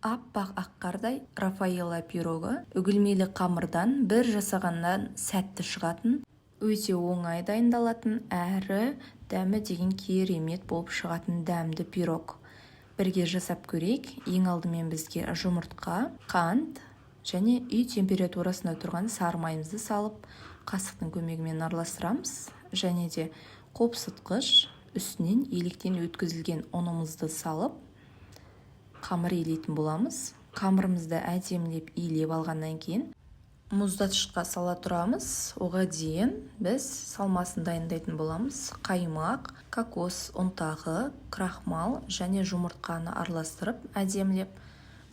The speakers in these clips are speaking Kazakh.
Аппақ аққардай Рафаэлло пирогы үгілмелі қамырдан бір жасағаннан сәтті шығатын, өте оңай дайындалатын әрі дәмі деген керемет болып шығатын дәмді пирог. Бірге жасап көрейік. Ең алдымен бізге жұмыртқа, қант және үй температурасында тұрған сары майымызды салып, қасықтың көмегімен араластырамыз. Және де қопсытқыш үстінен електен өткізілген ұнымызды салып, қамыр илейтін боламыз. Қамырымызды әдемілеп илеп алғаннан кейін мұздатқышқа сала тұрамыз. Оған дейін біз салмасын дайындайтын боламыз. Қаймақ, кокос ұнтағы, крахмал және жұмыртқаны араластырып, әдемілеп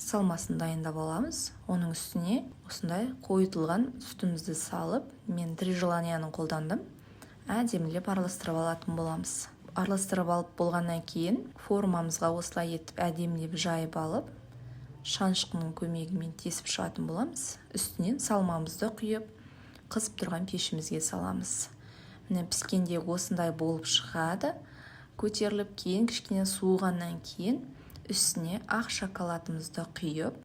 салмасын дайындап аламыз. Оның үстіне осындай қойытылған сүтімізді салып, мен 3 желанияны қолдандым. Әдемілеп араластырып алатын боламыз. Араластырып алып болғаннан кейін формамызға осылай етіп әдемілеп жайып алып, шанышқының көмегімен тесіп шығатын боламыз. Үстінен салмамызды құйып, қызып тұрған пешімізге саламыз. Міне піскенде осындай болып шығады. Көтеріліп кейін кішкене суығаннан кейін үстіне ақ шоколадымызды құйып,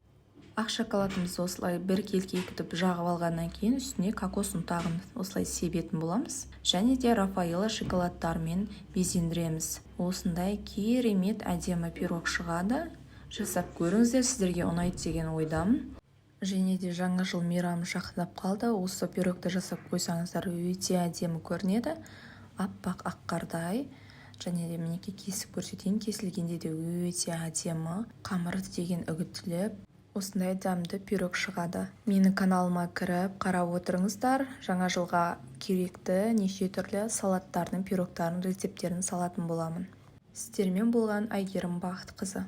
ақ шоколадымызды осылай бір келкектіп жағып алғаннан кейін үстіне кокос ұнтағын осылай себетін боламыз. Және де Рафаэлло шоколадтарымен безендіреміз. Осындай керемет әдемі пирог шығады. Жасап көріңіздер, сіздерге ұнайды деген ойдамын. Және де жаңа жыл мейрамы жақындап қалды. Осы пирогты жасап қойсаңыздар өте әдемі көрінеді. Аппақ аққардай. Және де мінекей кесіп көрсетейін. Кесілгенде де өте әдемі. Қамыр деген үгітіліп, осындай дәмді пирог шығады. Менің каналыма кіріп қарап отырыңыздар. Жаңа жылға керекті неше түрлі салаттардың, пирогтардың рецептерін салатын боламын. Сіздермен болған Әйгерім Бақытқызы.